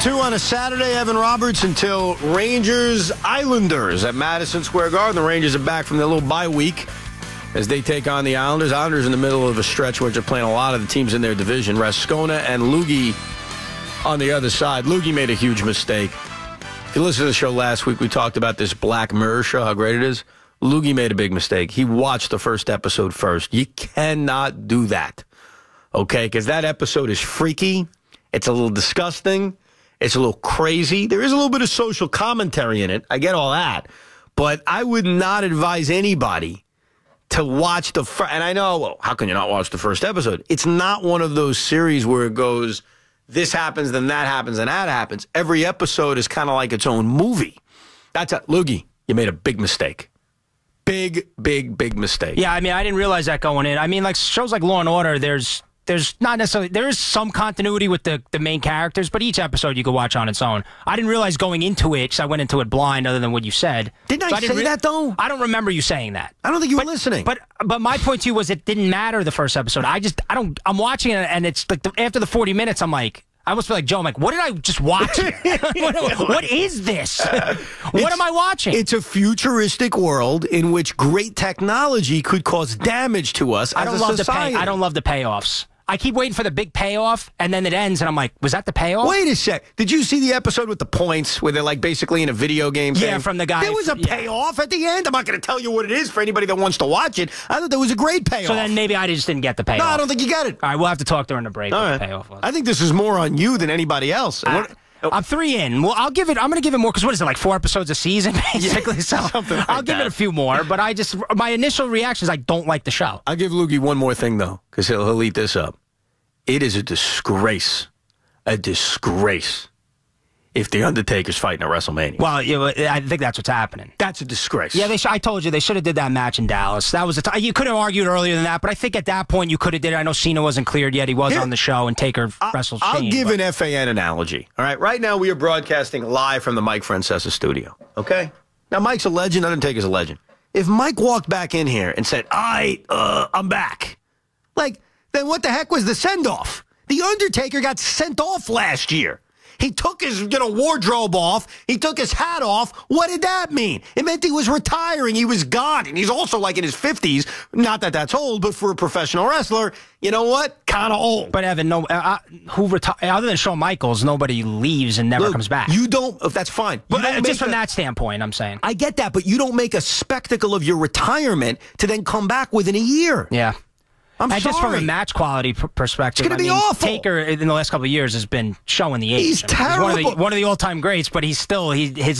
2 on a Saturday. Evan Roberts until Rangers-Islanders at Madison Square Garden. The Rangers are back from their little bye week as they take on the Islanders. Islanders in the middle of a stretch where they're playing a lot of the teams in their division. Rascona and Loogie on the other side. Loogie made a huge mistake. If you listen to the show last week, we talked about this Black Mirror show, how great it is. Loogie made a big mistake. He watched the first episode first. You cannot do that, okay? Because that episode is freaky. It's a little disgusting. It's a little crazy. There is a little bit of social commentary in it. I get all that. But I would not advise anybody to watch the first. And I know, well, how can you not watch the first episode? It's not one of those series where it goes, this happens, then that happens, and that happens. Every episode is kind of like its own movie. That's it. Loogie, you made a big mistake. Big mistake. Yeah, I mean, I didn't realize that going in. I mean, like shows like Law & Order, there's not necessarily, there is some continuity with the main characters, but each episode you could watch on its own. I didn't realize going into it, because I went into it blind other than what you said. Didn't I say that, though? I don't remember you saying that. I don't think you were listening. But my point to you was it didn't matter the first episode. I'm watching it, and it's like after the 40 minutes, I'm like, I almost feel like Joe. I'm like, what did I just watch? What is this? What am I watching? It's a futuristic world in which great technology could cause damage to us as a society. I don't love the payoffs. I keep waiting for the big payoff, and then it ends, and I'm like, was that the payoff? Wait a sec. Did you see the episode with the points where they're like basically in a video game thing? Yeah, from the guy. There was a payoff at the end. I'm not going to tell you what it is for anybody that wants to watch it. I thought there was a great payoff. So then maybe I just didn't get the payoff. No, I don't think you got it. All right, we'll have to talk during the break what the payoff was. I think this is more on you than anybody else. I'm 3 in. Well, I'm going to give it more, because what is it, like 4 episodes a season, basically? Yeah, so I'll give it a few more, but my initial reaction is I don't like the show. I'll give Loogie one more thing, though, because he'll eat this up. It is a disgrace if The Undertaker's fighting at WrestleMania. Well, I think that's what's happening. That's a disgrace. Yeah, I told you they should have did that match in Dallas. That was you could have argued earlier than that, but I think at that point you could have did it. I know Cena wasn't cleared yet. He was on the show, and Taker wrestled Shane. I'll give an FAN analogy. All right, right now we are broadcasting live from the Mike Francesa studio. Okay? Now, Mike's a legend. Undertaker's a legend. If Mike walked back in here and said, I'm back, then what the heck was the send-off? The Undertaker got sent off last year. He took his wardrobe off. He took his hat off. What did that mean? It meant he was retiring. He was gone. And he's also like in his 50s. Not that that's old, but for a professional wrestler, you know what? Kind of old. But Evan, other than Shawn Michaels, nobody leaves and never comes back. You don't. That's fine. But just from that standpoint, I'm saying. I get that, but you don't make a spectacle of your retirement to then come back within a year. Yeah. I'm sorry. Just from a match quality perspective, It's going to be awful. Taker in the last couple of years has been showing the age. He's terrible. He's one of the all-time greats, but his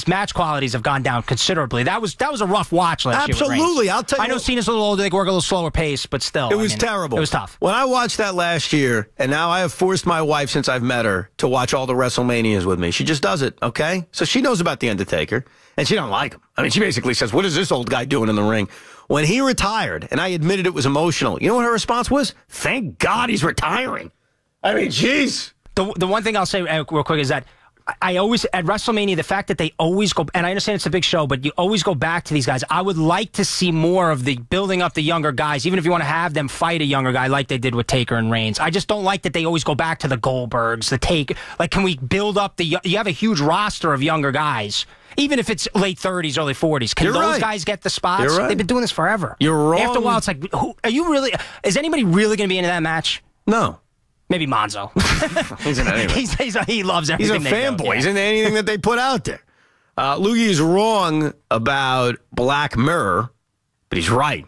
match qualities have gone down considerably. That was a rough watch last year. Absolutely, I'll tell you. I know Cena's a little older; they work a little slower pace, but still, it was terrible. It was tough. When I watched that last year, and now I have forced my wife since I've met her to watch all the WrestleManias with me. She just does it, okay? So she knows about the Undertaker, and she don't like him. I mean, she basically says, "What is this old guy doing in the ring?" When he retired, and I admitted it was emotional, you know what her response was? Thank God he's retiring. I mean, jeez. The one thing I'll say real quick is that I always, at WrestleMania, the fact that they always go, and I understand it's a big show, but you always go back to these guys. I would like to see more of the building up the younger guys, even if you want to have them fight a younger guy like they did with Taker and Reigns. I just don't like that they always go back to the Goldbergs, the Taker. Like, can we build up you have a huge roster of younger guys, even if it's late 30s, early 40s. Can those guys get the spots? You're right. They've been doing this forever. You're wrong. After a while, it's like, is anybody really going to be into that match? No. Maybe Monzo. He's in anything. He loves everything. He's a fanboy. He's into anything that they put out there. Loogie is wrong about Black Mirror, but he's right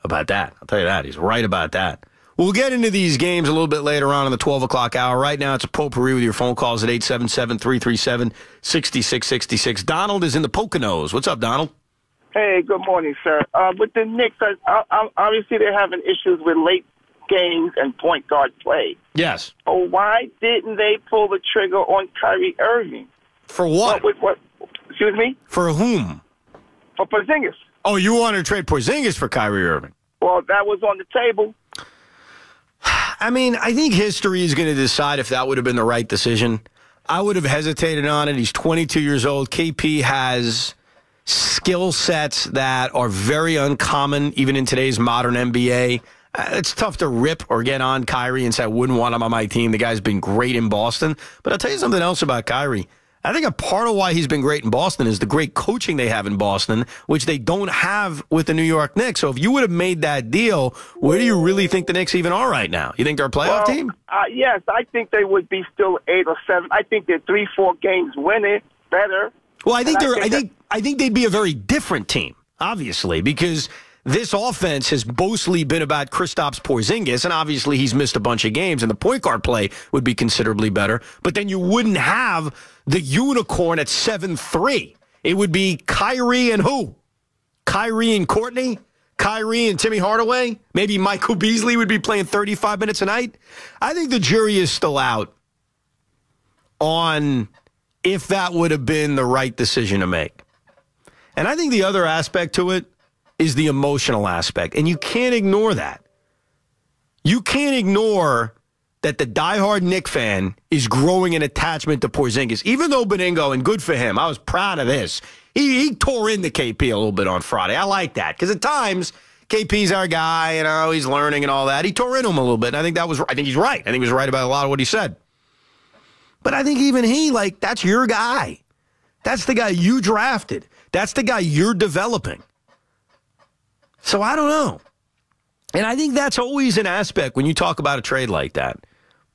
about that. I'll tell you that. He's right about that. We'll get into these games a little bit later on in the 12 o'clock hour. Right now, it's a potpourri with your phone calls at 877-337-6666. Donald is in the Poconos. What's up, Donald? Hey, good morning, sir. With the Knicks, obviously they're having issues with late games and point guard play. Yes. Oh, why didn't they pull the trigger on Kyrie Irving? For what? Excuse me? For whom? For Porzingis. Oh, you want to trade Porzingis for Kyrie Irving? Well, that was on the table. I mean, I think history is going to decide if that would have been the right decision. I would have hesitated on it. He's 22 years old. KP has skill sets that are very uncommon, even in today's modern NBA. It's tough to rip or get on Kyrie and say I wouldn't want him on my team. The guy's been great in Boston. But I'll tell you something else about Kyrie. I think a part of why he's been great in Boston is the great coaching they have in Boston, which they don't have with the New York Knicks. So if you would have made that deal, where do you really think the Knicks even are right now? You think they're a playoff team? Yes, I think they would be still 8 or 7. I think they're 3-4 games winning better. Well, I think they'd be a very different team, obviously, because this offense has mostly been about Kristaps Porzingis, and obviously he's missed a bunch of games, and the point guard play would be considerably better. But then you wouldn't have the unicorn at 7-3. It would be Kyrie and who? Kyrie and Courtney? Kyrie and Timmy Hardaway? Maybe Michael Beasley would be playing 35 minutes a night? I think the jury is still out on if that would have been the right decision to make. And I think the other aspect to it is the emotional aspect. And you can't ignore that. You can't ignore that the diehard Knick fan is growing an attachment to Porzingis. Even though Beningo, and good for him, I was proud of this. He tore into KP a little bit on Friday. I like that. Because at times, KP's our guy, he's learning and all that. He tore into him a little bit. And I think he's right. I think he was right about a lot of what he said. But I think even that's your guy. That's the guy you drafted. That's the guy you're developing. So I don't know. And I think that's always an aspect when you talk about a trade like that.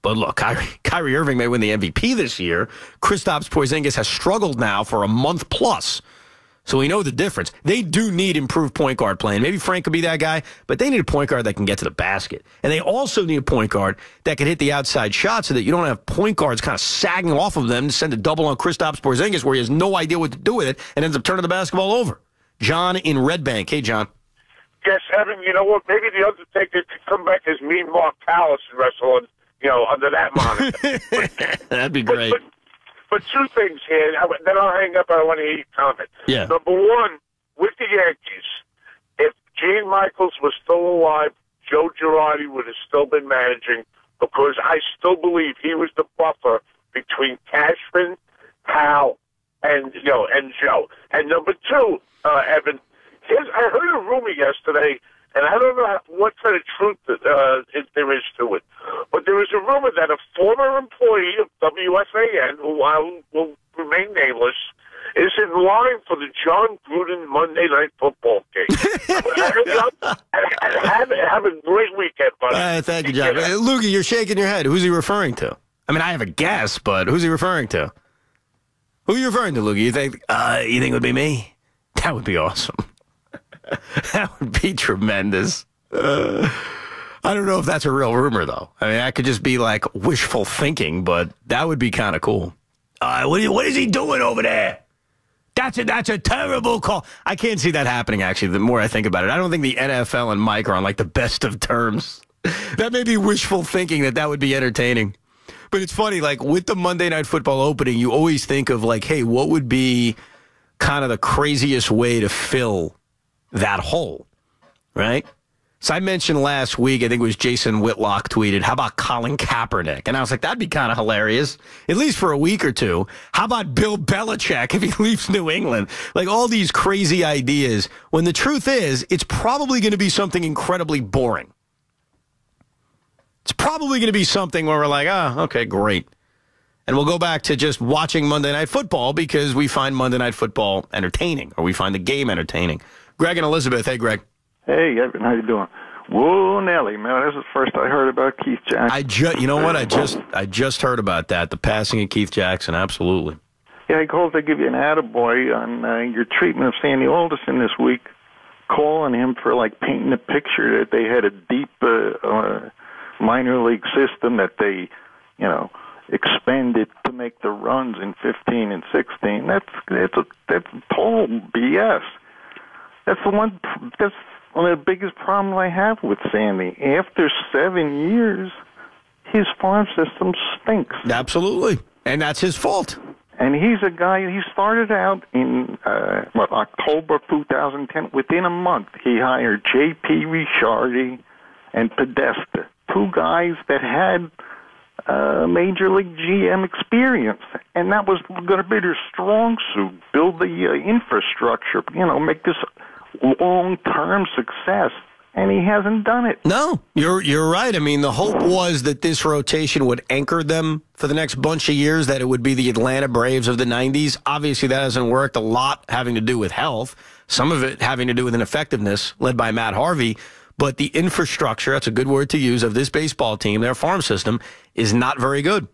But look, Kyrie Irving may win the MVP this year. Kristaps Porzingis has struggled now for a month plus. So we know the difference. They do need improved point guard play. And maybe Frank could be that guy, but they need a point guard that can get to the basket. And they also need a point guard that can hit the outside shot so that you don't have point guards kind of sagging off of them to send a double on Kristaps Porzingis where he has no idea what to do with it and ends up turning the basketball over. John in Red Bank. Hey, John. Yes, Evan, you know what? Maybe the Undertaker could come back as Mean Mark Callis and wrestle, under that moniker. That'd be great. But two things here, then I'll hang up. I want to hear your comment. Yeah. Number one, with the Yankees, if Gene Michaels was still alive, Joe Girardi would have still been managing because I still believe he was the buffer between Cashman, Hal, and Joe. And number two, Evan, I heard a rumor yesterday, and I don't know what kind of truth there is to it, but there was a rumor that a former employee of WFAN, who I will remain nameless, is in line for the John Gruden Monday Night Football game. Have a great weekend, buddy. Thank you, John. Lukey, you're shaking your head. Who's he referring to? I mean, I have a guess, but who's he referring to? Who are you referring to, Lukey? You think it would be me? That would be awesome. That would be tremendous. I don't know if that's a real rumor, though. I mean, that could just be like wishful thinking, but that would be kind of cool. What is he doing over there? That's a terrible call. I can't see that happening, actually, the more I think about it. I don't think the NFL and Mike are on, like, the best of terms. That may be wishful thinking that would be entertaining. But it's funny, like, with the Monday Night Football opening, you always think of, like, hey, what would be kind of the craziest way to fill that hole, right? So I mentioned last week, I think it was Jason Whitlock tweeted, how about Colin Kaepernick? And I was like, that'd be kind of hilarious, at least for a week or two. How about Bill Belichick if he leaves New England? Like all these crazy ideas, when the truth is, it's probably going to be something incredibly boring. It's probably going to be something where we're like, okay, great. And we'll go back to just watching Monday Night Football because we find Monday Night Football entertaining, or we find the game entertaining. Greg and Elizabeth. Hey, Greg. Hey, Evan. How you doing? Whoa, Nelly, man. This is the first I heard about Keith Jackson. You know what? I just heard about that. The passing of Keith Jackson. Absolutely. Yeah, I called to give you an attaboy on your treatment of Sandy Alderson this week, calling him for, like, painting a picture that they had a deep minor league system that they, expanded to make the runs in 15 and 16. That's total BS. That's one of the biggest problems I have with Sandy. After 7 years, his farm system stinks. Absolutely. And that's his fault. And he's a guy, he started out in October 2010. Within a month, he hired J.P. Ricciardi and Podesta, two guys that had Major League GM experience. And that was going to be their strong suit, build the infrastructure, make this long-term success. and he hasn't done it. No, you're right. I mean, the hope was that this rotation would anchor them for the next bunch of years, that it would be the Atlanta Braves of the 90s. Obviously, that hasn't worked. A lot having to do with health, some of it having to do with ineffectiveness, led by Matt Harvey. But the infrastructure, that's a good word to use, of this baseball team, their farm system, is not very good.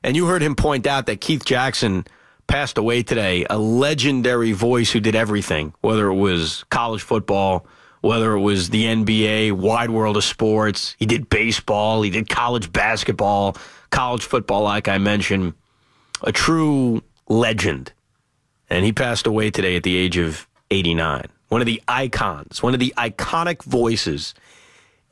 And you heard him point out that Keith Jackson passed away today, a legendary voice who did everything, whether it was college football, whether it was the NBA, wide world of sports. He did baseball. He did college basketball, college football, like I mentioned. A true legend. And he passed away today at the age of 89. One of the icons, one of the iconic voices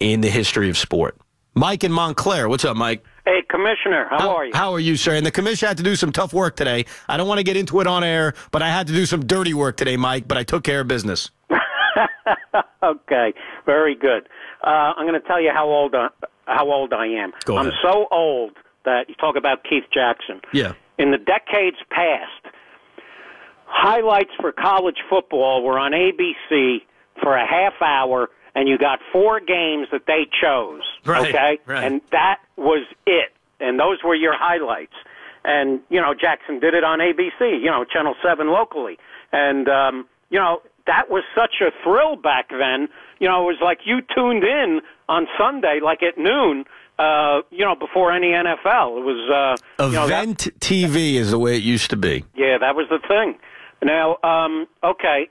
in the history of sport. Mike in Montclair. What's up, Mike? Hey, Commissioner, how are you? How are you, sir? And the commission had to do some tough work today. I don't want to get into it on air, but I had to do some dirty work today, Mike, but I took care of business. Okay, very good. I'm going to tell you how old I am. Go ahead. I'm so old that you talk about Keith Jackson. Yeah. In the decades past, highlights for college football were on ABC for a half hour, and you got 4 games that they chose. Right, okay? right. And that was it. And those were your highlights. And, Jackson did it on ABC, Channel 7 locally. And, that was such a thrill back then. It was like you tuned in on Sunday, like at noon, before any NFL. It was, Event TV is the way it used to be. Yeah, that was the thing. Now, okay,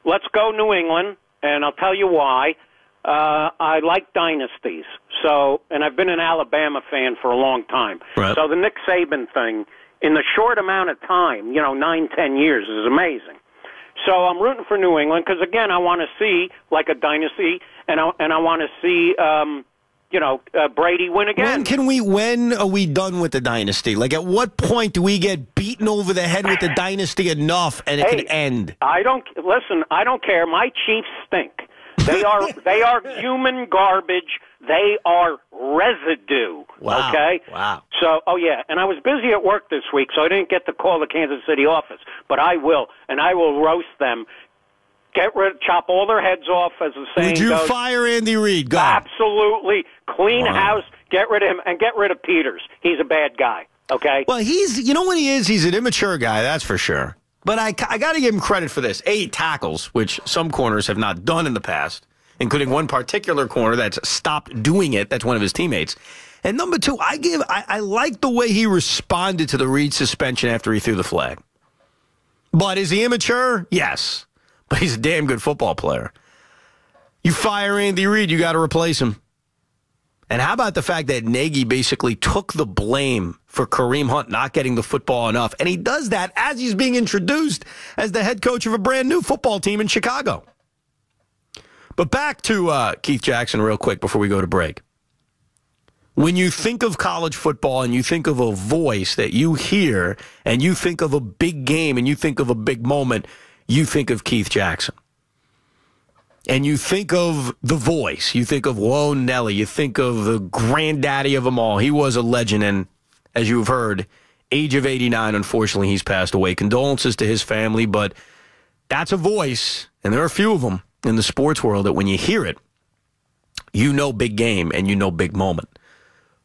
let's go New England, and I'll tell you why. I like dynasties. So, and I've been an Alabama fan for a long time. Right. So the Nick Saban thing, in the short amount of time, 9-10 years, is amazing. So I'm rooting for New England because, again, I want to see like a dynasty, and I want to see, Brady win again. When are we done with the dynasty? Like, at what point do we get beaten over the head with the dynasty enough and it can end? I don't care. My Chiefs stink. They are human garbage. They are residue. Wow. Okay? Wow. So, and I was busy at work this week, so I didn't get to call the Kansas City office. But I will, and I will roast them. Chop all their heads off, as the saying goes. Would you fire Andy Reid? Go. Absolutely. Clean house, get rid of him, and get rid of Peters. He's a bad guy, okay? Well, you know what he is? He's an immature guy, that's for sure. But I got to give him credit for this. 8 tackles, which some corners have not done in the past, including one particular corner that's stopped doing it. That's one of his teammates. And number 2, I like the way he responded to the Reid suspension after he threw the flag. But is he immature? Yes. But he's a damn good football player. You fire Andy Reid, you got to replace him. And how about the fact that Nagy basically took the blame for Kareem Hunt not getting the football enough? And he does that as he's being introduced as the head coach of a brand new football team in Chicago. But back to Keith Jackson real quick before we go to break. When you think of college football and you think of a voice that you hear and you think of a big game and you think of a big moment, you think of Keith Jackson. And you think of the voice. You think of Whoa Nelly. You think of the granddaddy of them all. He was a legend. And as you've heard, age of 89, unfortunately, he's passed away. Condolences to his family. But that's a voice, and there are a few of them in the sports world that when you hear it, you know big game and you know big moment.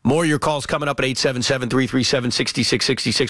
More of your calls coming up at 877-337-6666.